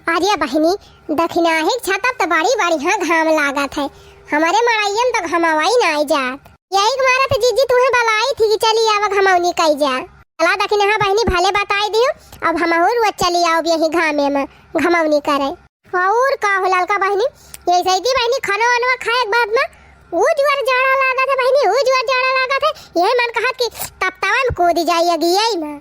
अरे बहनी दखिना है छतब तो बड़ी बड़ी हाँ घाम लागत है। हमारे मड़ाइयन तो घमावाई ना आई जात। यही मारा थे जीजी तुम्हें बलाई थी कि चली आवा घमावनी कई जा। चला दखिना हाँ बहनी भले बताई दियो। अब हम और चली आओ यही घामे में घमावनी करे। और का हो ललका बहनी ये सही थी बहनी खाना वाना खाए के बाद में वो जुआर जाड़ा लगा था बहनी वो जुआर जाड़ा लगा था। यही मन कहा कि तपतावन कूद जाई अगी यही में।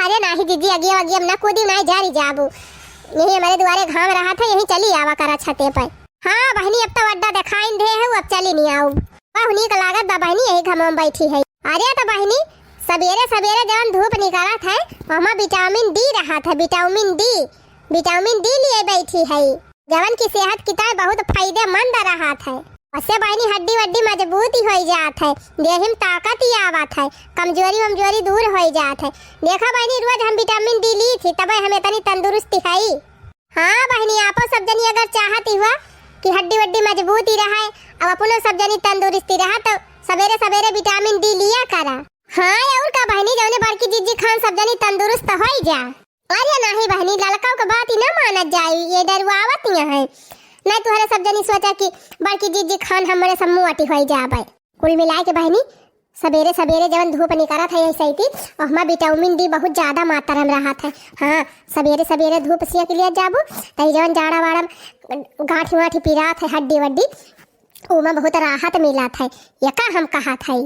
अरे नहीं जीजी अगी अगी ना कूदी नहीं जा रही जाबू। यही हमारे द्वारे घाम रहा था यही चली आवा करा छते पर। हाँ बहनी अब तो अड्डा दिखाई दे है अब चली नहीं आऊ। उन्हीं का लागत बा बहनी यही घाम में बैठी है। अरे तो बहनी सवेरे सवेरे जब धूप निकाला था वहाँ विटामिन डी रहा था। विटामिन डी लिए बैठी है। जवन की सेहत की तरह बहुत फायदेमंद रहा था। उससे बहनी हड्डी वड्डी मजबूत ही हो जात है। देह में ताकत ही आवत है। कमजोरी दूर हो जात है। देखा बहनी रोज हम विटामिन डी ली थी तब हमें इतनी तंदुरुस्ती है। हाँ बहनी आपो सब जनी अगर चाहती हुआ कि हड्डी वड्डी मजबूत ही रहा अब अपनो सब जनी तंदुरुस्ती रहा तो सवेरे सवेरे विटामिन डी लिया करा। हाँ और का बहनी जौने बड़की जीजी खान सब जनी तंदुरुस्त हो जा। अरे नहीं बहनी लड़काओं का बात ही ना मानत जाए ये डरवावत है। नहीं तुम्हारे सब जनी सोचा कि बड़की जीजी खान हमारे सब मुआटी हो जाए। कुल मिला के बहनी सवेरे सवेरे जब धूप निकला था ऐसे ही थी और हमारा विटामिन डी बहुत ज्यादा मात्रा में रहा था। हाँ सवेरे सवेरे धूप सिया के लिए जाबू तही जवन जाड़ा वाड़ा गांठी वाठी पीरा था हड्डी वड्डी उमा बहुत राहत मिला था। ये का हम कहा था।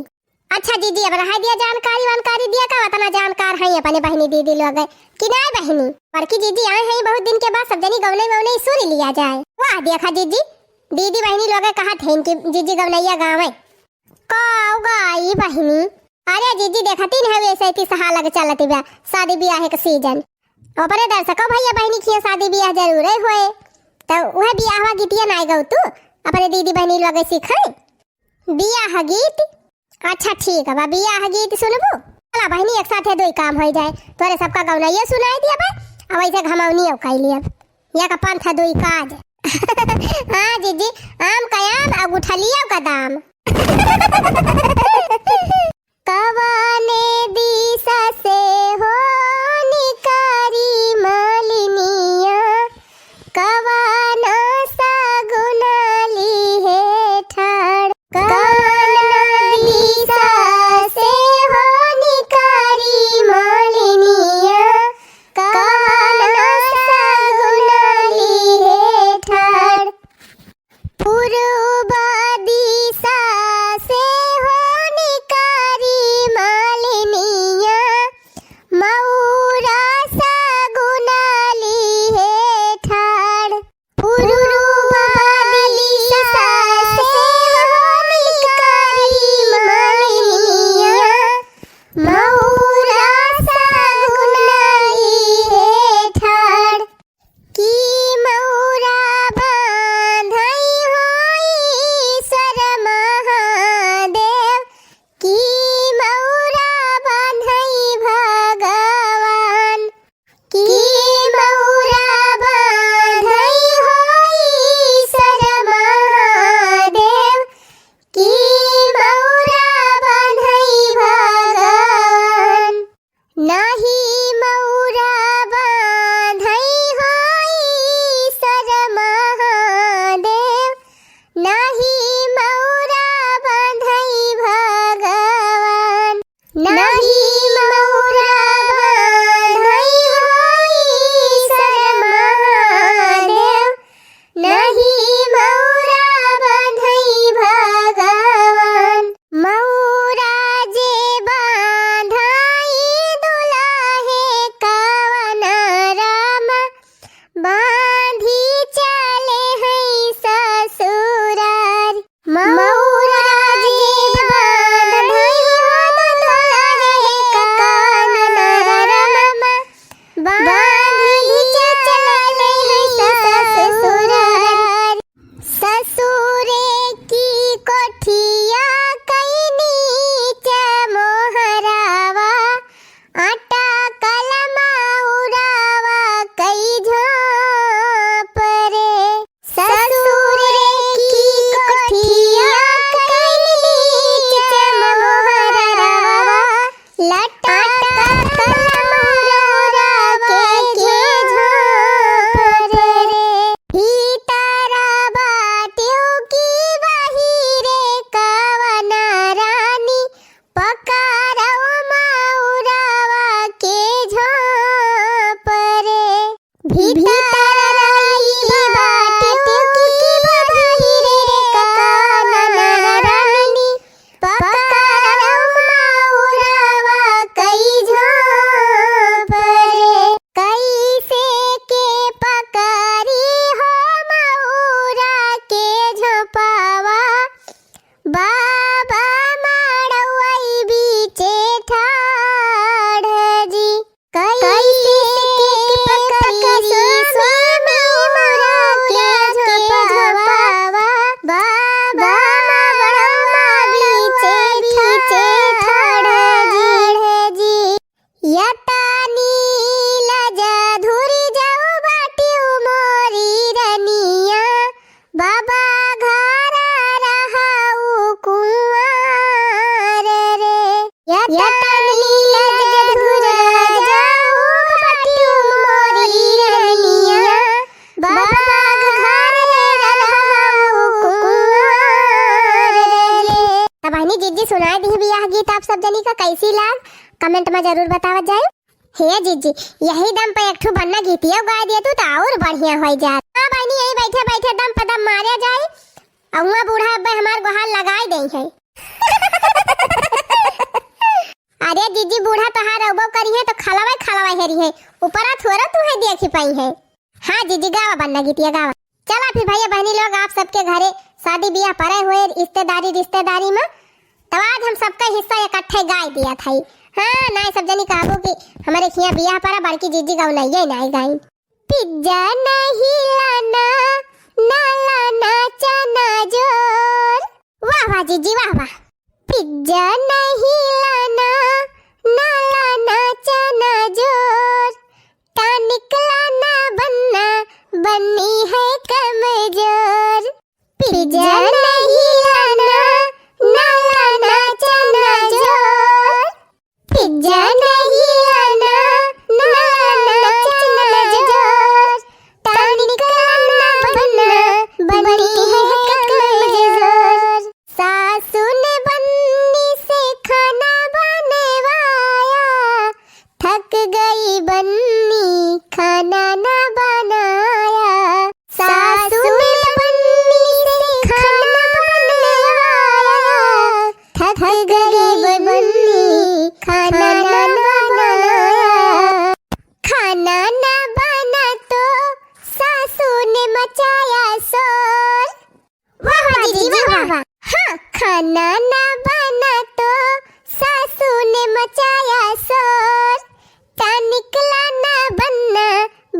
अच्छा जीजी अब रहा दिया जानकारी दिया का उतना जानकार है अपने बहनी दीदी लोग कि नहीं बहनी बड़की जीजी आए हैं बहुत दिन के बाद सब जनी गवने ववने सुर लिया जाए। वाह देखा जीजी दीदी बहनी लोग कहा थे कि जीजी गवनैया गाँव है गाई बहनी। अरे जीजी देखती नहीं वैसे ही सहा लग चलती बा शादी ब्याह के सीजन अपने दर्शकों भैया बहनी की शादी ब्याह जरूर होए तो वह ब्याह गीतिया नहीं गौ तू अपने दीदी बहनी लोग सीखे ब्याह गीत। अच्छा ठीक है ब्याह गीत सुनबू चला बहनी एक साथ दो काम हो जाए तोरे सबका गौनैया सुनाई दिया भाई अब ऐसे घमावनी कई लिया या का पंथ दो काज। हाँ जीजी आम का आम अब उठा लिया का दाम। कवाने दिशा से हो निकारी मालिनिया कवाना सा गुनाली है ठाड़ मऊ भीतर आई बाटे की बधाई रे काना रानी पकड़ो माउरावा कई झाप रे कैसे के पकड़ी हो माउरा के झपावा बाबा माड़वई बीचे ठाड़ जी कैसे के पकड़ी स्वामी माउरा के झपावा बाबा माड़वा बीचे ठाड़ जी यतानी लजा धुरी जाओ बाटी मोरी रनिया बाबा घरा रहाऊ कुंवार रे यतानी लजा धुरी जाओ बाटी मोरी रनिया बाबा घरा रहाऊ कुंवार रे। तब बहनी जीजी सुनाई दी बियाह गीत आप सब जनी का कैसी लाग कमेंट में जरूर बतावत जाए। हे जीजी यही दम पे एक ठो बनना गीतिया गा दिए तू तो और बढ़िया हो जात। हां बहनी यही बैठे बैठे दम पे दम मारे जाए औवा बूढ़ा अब्बे हमार गोहार लगाई दई है। अरे जीजी बूढ़ा तोहार अबो करी है तो खलवाई हेरी है ऊपरा थोड़ा तू है देखी पाई है। हां जीजी गावा बनना गीतिया गावा। चला फिर भैया बहनी लोग आप सबके घरे शादी ब्याह पड़े हुए रिश्तेदारी में तब आज हम सबका हिस्सा इकट्ठे गाय दिया था। हाँ ना सब जनी कहबो कि हमारे खिया बियाह पड़ा बड़की जीजी गाँव नहीं नहीं गाई पिज्जा नहीं लाना ना लाना चना जोर वाह वाह जीजी वाह वाह पिज्जा नहीं लाना ना लाना चना जोर टानिक लाना बनना बन्नी है कमजोर पिज्जा नहीं लाना ना लाना चना जोर पिज्जा नहीं लाना ना लाना चना जोर टानिक लाना बनना बन्नी है कमजोर सासू ने बन्नी से खाना बनवाया थक गई बन्नी खाना ना बनाया सासू ने बन्नी से खाना बनवाया थक गई बन्नी खाना ना बनाया खाना ना बना तो सासू ने मचाया शोर वाह वाह जीजी वाह वाह हाँ खाना ना बना तो सासू ने मचाया शोर टानिक लाना बनना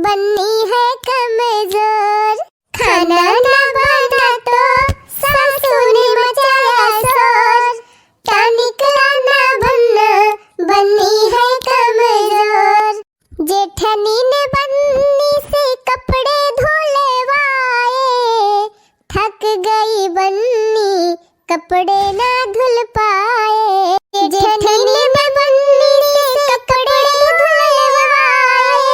बन्नी है कमजोर खाना ना बना तो सासू ने मचाया शोर टानिक लाना बनना बन्नी है कमजोर जेठनी ने बन्नी से कपड़े धुलवाए थक गई बन्नी कपड़े ना धुल पाए जेठनी ने बन्नी से कपड़े धुलवाए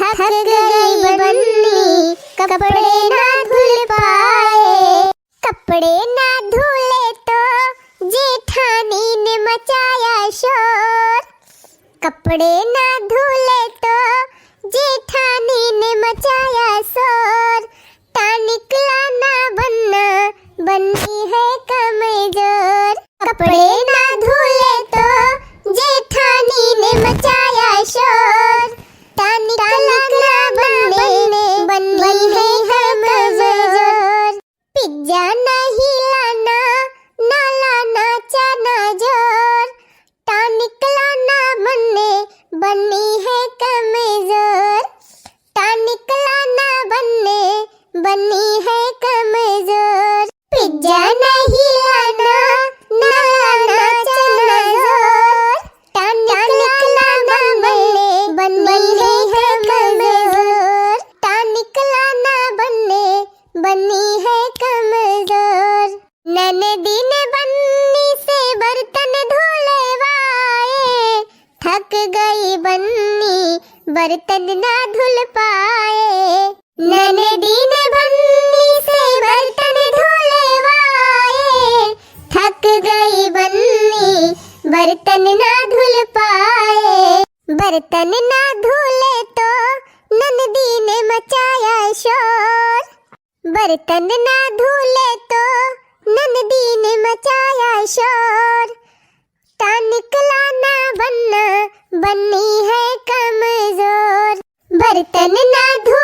थक गई बन्नी कपड़े ना धुल पाए कपड़े ना धुले तो जेठानी ने मचाया शोर कपड़े ना धुले तो जेठानी ने मचाया शोर टानिक लाना बनना बन्नी है कमजोर कपड़े ना धुले तो जेठानी ने मचाया शोर टानिक लाना बनने बन्नी है कमजोर पिज्जा नहीं लाना ना लाना चना जोर टानिक लाना बनने बन्नी है कमजोर टानिक लाना बनने बन्नी है कमजोर पिज्जा नहीं लाना ना लाना चना जोर टानिक लाना बनने बन्नी है कमजोर टानिक लाना बनने बन्नी है कमजोर ननदी ने बन्नी से बर्तन धुलवाए थक गई बन्नी बर्तन ना धुल पाए ननदी ने बन्नी से बर्तन धुलवाए थक गई बन्नी बर्तन ना धुल पाए बर्तन ना धुले तो ननदी बर्तन ना धुले तो नंदी ने मचाया शोर, निकला ना बनना बन्नी है कमजोर। बर्तन ना धुले